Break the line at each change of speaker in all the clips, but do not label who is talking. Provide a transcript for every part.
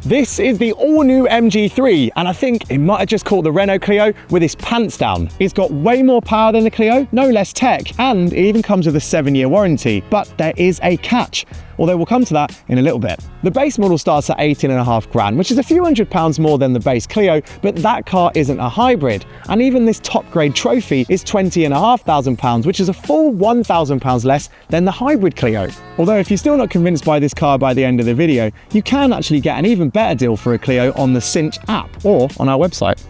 This is the all-new MG3, and I think it might have just caught the Renault Clio with its pants down. It's got way more power than the Clio, no less tech, and it even comes with a 7-year warranty. But there is a catch, although we'll come to that in a little bit. The base model starts at 18.5 grand, which is a few £100 more than the base Clio, but that car isn't a hybrid. And even this top grade trophy is £20,500, which is a full £1,000 less than the hybrid Clio. Although if you're still not convinced by this car by the end of the video, you can actually get an even better deal for a Clio on the Cinch app or on our website.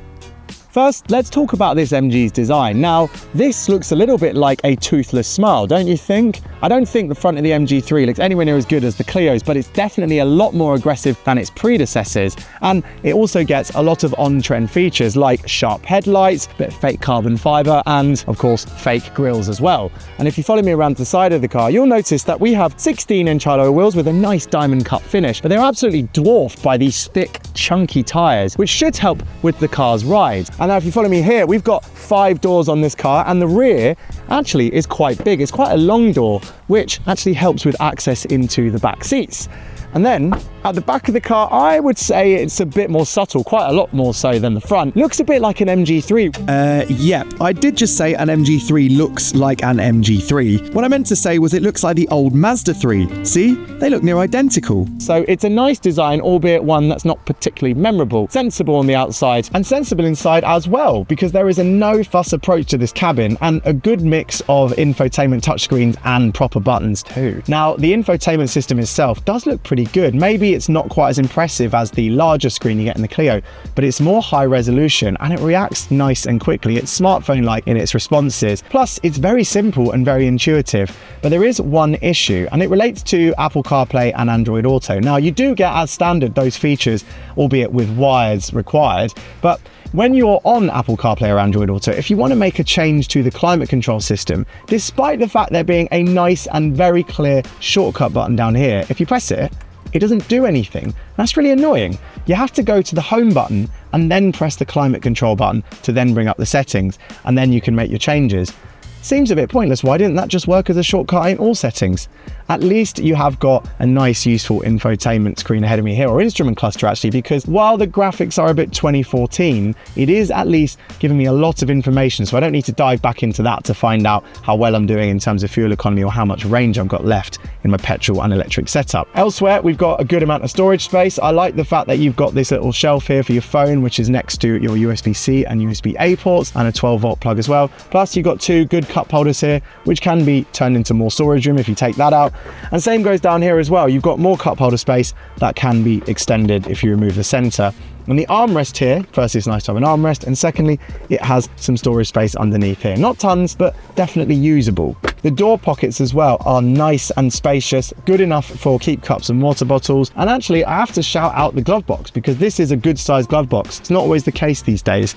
First, let's talk about this MG's design. Now, this looks a little bit like a toothless smile, don't you think? I don't think the front of the MG3 looks anywhere near as good as the Clio's, but it's definitely a lot more aggressive than its predecessors. And it also gets a lot of on-trend features like sharp headlights, bit of fake carbon fiber, and of course, fake grills as well. And if you follow me around the side of the car, you'll notice that we have 16-inch alloy wheels with a nice diamond cut finish, but they're absolutely dwarfed by these thick, chunky tires, which should help with the car's ride. And now if you follow me here, we've got 5 doors on this car, and the rear actually is quite big. It's quite a long door, which actually helps with access into the back seats. And then at the back of the car, I would say it's a bit more subtle, quite a lot more so than the front. Looks a bit like an MG3. Yeah, I did just say an MG3 looks like an MG3. What I meant to say was it looks like the old Mazda 3. See? They look near identical. So it's a nice design, albeit one that's not particularly memorable. Sensible on the outside and sensible inside as well, because there is a no-fuss approach to this cabin and a good mix of infotainment touchscreens and proper buttons too. Now, the infotainment system itself does look pretty good. Maybe it's not quite as impressive as the larger screen you get in the Clio, but it's more high resolution and it reacts nice and quickly. It's smartphone-like in its responses. Plus, it's very simple and very intuitive. But there is one issue, and it relates to Apple CarPlay and Android Auto. Now, you do get as standard those features, albeit with wires required, but when you're on Apple CarPlay or Android Auto, if you want to make a change to the climate control system, despite the fact there being a nice and very clear shortcut button down here, if you press it, it doesn't do anything. That's really annoying. You have to go to the home button and then press the climate control button to then bring up the settings, and then you can make your changes. Seems a bit pointless. Why didn't that just work as a shortcut in all settings? At least you have got a nice, useful infotainment screen ahead of me here, or instrument cluster actually, because while the graphics are a bit 2014, it is at least giving me a lot of information, so I don't need to dive back into that to find out how well I'm doing in terms of fuel economy or how much range I've got left in my petrol and electric setup. Elsewhere, we've got a good amount of storage space. I like the fact that you've got this little shelf here for your phone, which is next to your USB-C and USB-A ports, and a 12-volt plug as well. Plus, you've got 2 good cup holders here, which can be turned into more storage room if you take that out. And same goes down here as well. You've got more cup holder space that can be extended if you remove the center. And the armrest here, firstly, it's nice to have an armrest, and secondly, it has some storage space underneath here. Not tons, but definitely usable. The door pockets as well are nice and spacious, good enough for keep cups and water bottles. And actually, I have to shout out the glove box, because this is a good sized glove box. It's not always the case these days.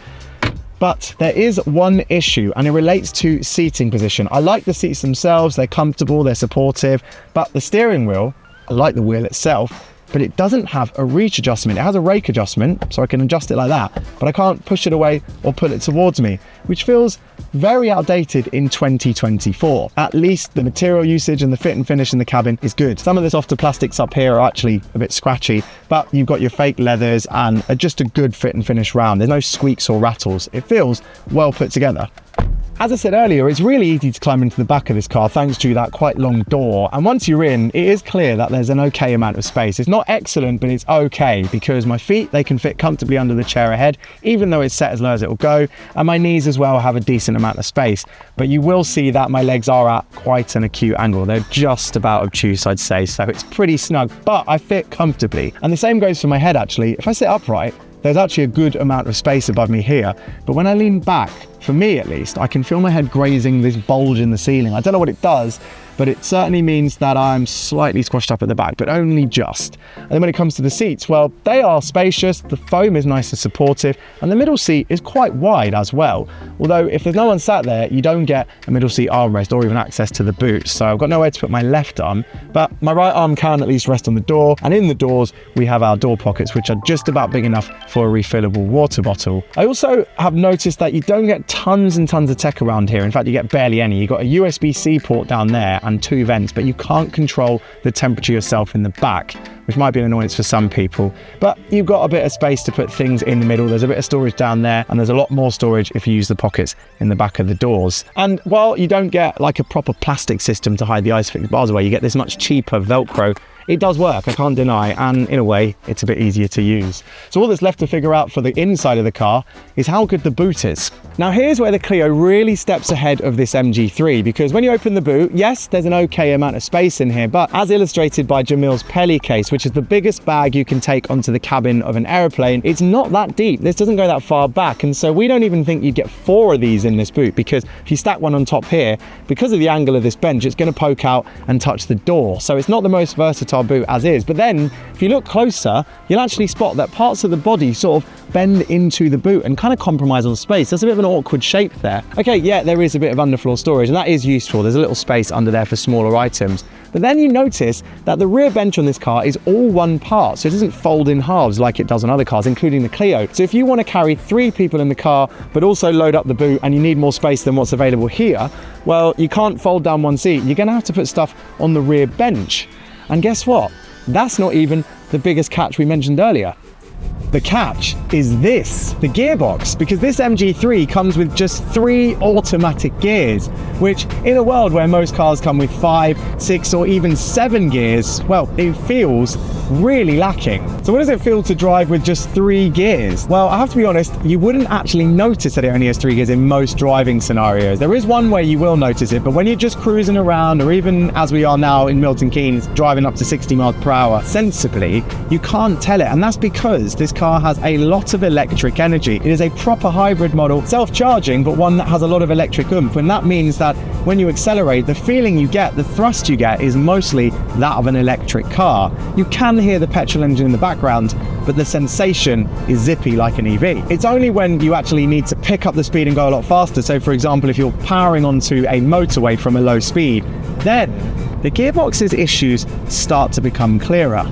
But there is one issue, and it relates to seating position. I like the seats themselves, they're comfortable, they're supportive, but the steering wheel, I like the wheel itself, but it doesn't have a reach adjustment. It has a rake adjustment, so I can adjust it like that, but I can't push it away or pull it towards me, which feels very outdated in 2024. At least the material usage and the fit and finish in the cabin is good. Some of the softer plastics up here are actually a bit scratchy, but you've got your fake leathers and just a good fit and finish round. There's no squeaks or rattles. It feels well put together. As I said earlier, it's really easy to climb into the back of this car thanks to that quite long door. And once you're in, it is clear that there's an okay amount of space. It's not excellent, but it's okay, because my feet, they can fit comfortably under the chair ahead, even though it's set as low as it will go. And my knees as well have a decent amount of space. But you will see that my legs are at quite an acute angle. They're just about obtuse, I'd say. So it's pretty snug, but I fit comfortably. And the same goes for my head, actually. If I sit upright, there's actually a good amount of space above me here. But when I lean back, for me at least, I can feel my head grazing this bulge in the ceiling. I don't know what it does, but it certainly means that I'm slightly squashed up at the back, but only just. And then when it comes to the seats, well, they are spacious, the foam is nice and supportive, and the middle seat is quite wide as well. Although if there's no one sat there, you don't get a middle seat armrest or even access to the boot. So I've got nowhere to put my left arm, but my right arm can at least rest on the door. And in the doors, we have our door pockets, which are just about big enough for a refillable water bottle. I also have noticed that you don't get tons and tons of tech around here. In fact, you get barely any. You've got a USB-C port down there and 2 vents, but you can't control the temperature yourself in the back, which might be an annoyance for some people. But you've got a bit of space to put things in the middle. There's a bit of storage down there, and there's a lot more storage if you use the pockets in the back of the doors. And while you don't get like a proper plastic system to hide the ISOFIX bars away, you get this much cheaper Velcro. It does work, I can't deny, and in a way, it's a bit easier to use. So all that's left to figure out for the inside of the car is how good the boot is. Now here's where the Clio really steps ahead of this MG3, because when you open the boot, yes, there's an okay amount of space in here, but as illustrated by Jamil's Pelly case, which is the biggest bag you can take onto the cabin of an aeroplane, it's not that deep. This doesn't go that far back, and so we don't even think you'd get 4 of these in this boot, because if you stack one on top here, because of the angle of this bench, it's going to poke out and touch the door. So it's not the most versatile boot as is. But then if you look closer, you'll actually spot that parts of the body sort of bend into the boot and kind of compromise on space. There's a bit of an awkward shape there. Okay, yeah, there is a bit of underfloor storage, and that is useful. There's a little space under there for smaller items. But then you notice that the rear bench on this car is all one part, so it doesn't fold in halves like it does on other cars, including the Clio. So if you want to carry 3 people in the car, but also load up the boot, and you need more space than what's available here, well, you can't fold down one seat. You're going to have to put stuff on the rear bench. And guess what? That's not even the biggest catch we mentioned earlier. The catch is this, the gearbox, because this MG3 comes with just 3 automatic gears, which in a world where most cars come with 5, 6 or even 7 gears, well, it feels really lacking. So what does it feel to drive with just 3 gears? Well, I have to be honest, you wouldn't actually notice that it only has 3 gears in most driving scenarios. There is one where you will notice it, but when you're just cruising around, or even as we are now in Milton Keynes, driving up to 60 miles per hour sensibly, you can't tell it. And that's because this car has a lot of electric energy. It is a proper hybrid model, self-charging, but one that has a lot of electric oomph. And that means that when you accelerate, the feeling you get, the thrust you get, is mostly that of an electric car. You can hear the petrol engine in the background, but the sensation is zippy like an EV. It's only when you actually need to pick up the speed and go a lot faster. So for example, if you're powering onto a motorway from a low speed, then the gearbox's issues start to become clearer.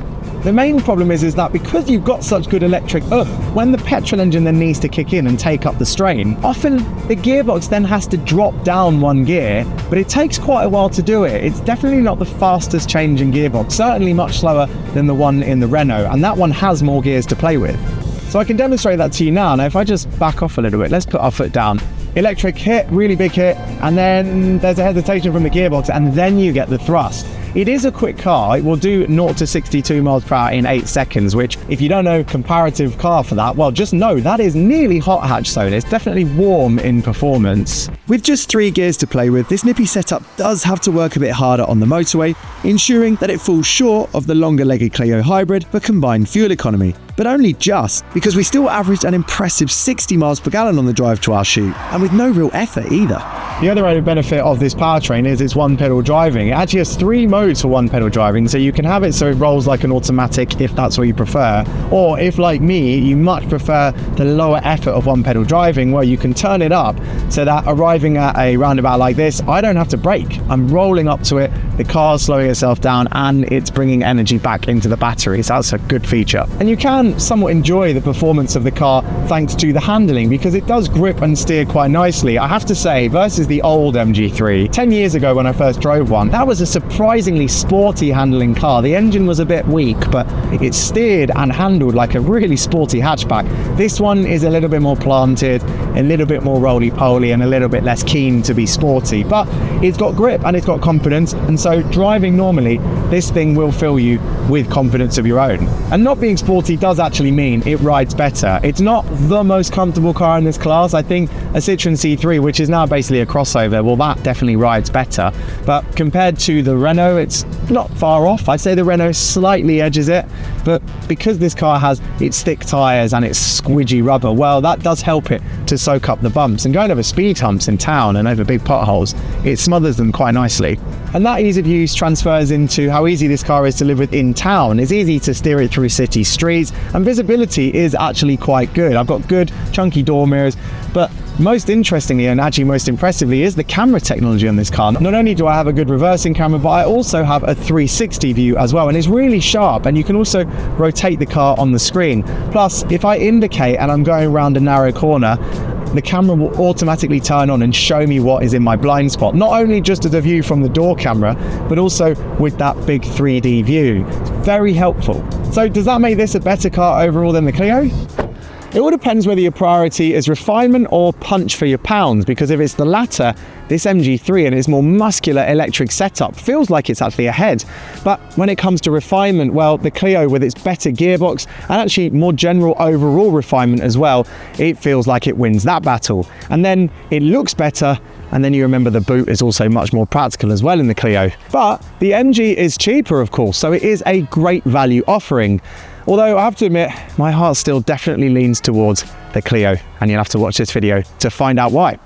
The main problem is that because you've got such good electric oomph, when the petrol engine then needs to kick in and take up the strain, often the gearbox then has to drop down 1 gear, but it takes quite a while to do it. It's definitely not the fastest changing gearbox, certainly much slower than the one in the Renault, and that one has more gears to play with. So I can demonstrate that to you now. Now if I just back off a little bit, let's put our foot down. Electric hit, really big hit, and then there's a hesitation from the gearbox, and then you get the thrust. It is a quick car. It will do 0 to 62 miles per hour in 8 seconds, which if you don't know comparative car for that, well, just know that is nearly hot hatch zone. It's definitely warm in performance. With just 3 gears to play with, this nippy setup does have to work a bit harder on the motorway, ensuring that it falls short of the longer-legged Clio Hybrid for combined fuel economy. But only just, because we still averaged an impressive 60 miles per gallon on the drive to our shoot, and with no real effort either. The other added benefit of this powertrain is it's one-pedal driving. It actually has 3 modes for one-pedal driving, so you can have it so it rolls like an automatic if that's what you prefer, or if, like me, you much prefer the lower effort of one-pedal driving, where you can turn it up so that arriving at a roundabout like this, I don't have to brake. I'm rolling up to it, the car's slowing itself down, and it's bringing energy back into the battery, so that's a good feature. And you can somewhat enjoy the performance of the car thanks to the handling, because it does grip and steer quite nicely. I have to say, versus the old MG3, 10 years ago when I first drove one, that was a surprisingly sporty handling car. The engine was a bit weak, but it steered and handled like a really sporty hatchback. This one is a little bit more planted, a little bit more roly-poly, and a little bit less keen to be sporty, but it's got grip and it's got confidence, and so driving normally, this thing will fill you with confidence of your own. And not being sporty does actually mean it rides better. It's not the most comfortable car in this class. I think a Citroen C3, which is now basically a crossover, well, that definitely rides better. But compared to the Renault, it's not far off. I'd say the Renault slightly edges it, but because this car has its thick tyres and its squidgy rubber, well, that does help it to soak up the bumps. And going over speed humps in town and over big potholes, it smothers them quite nicely. And that ease of use transfers into how easy this car is to live with in town. It's easy to steer it through city streets, and visibility is actually quite good. I've got good chunky door mirrors, but most interestingly and actually most impressively is the camera technology on this car. Not only do I have a good reversing camera, but I also have a 360 view as well, and it's really sharp, and you can also rotate the car on the screen. Plus, if I indicate and I'm going around a narrow corner, the camera will automatically turn on and show me what is in my blind spot. Not only just as a view from the door camera, but also with that big 3D view. It's very helpful. So does that make this a better car overall than the Clio? It all depends whether your priority is refinement or punch for your pounds, because if it's the latter, this MG3 and its more muscular electric setup feels like it's actually ahead. But when it comes to refinement, well, the Clio with its better gearbox and actually more general overall refinement as well, it feels like it wins that battle. And then it looks better, and then you remember the boot is also much more practical as well in the Clio. But the MG is cheaper, of course, so it is a great value offering. Although I have to admit, my heart still definitely leans towards the Clio, and you'll have to watch this video to find out why.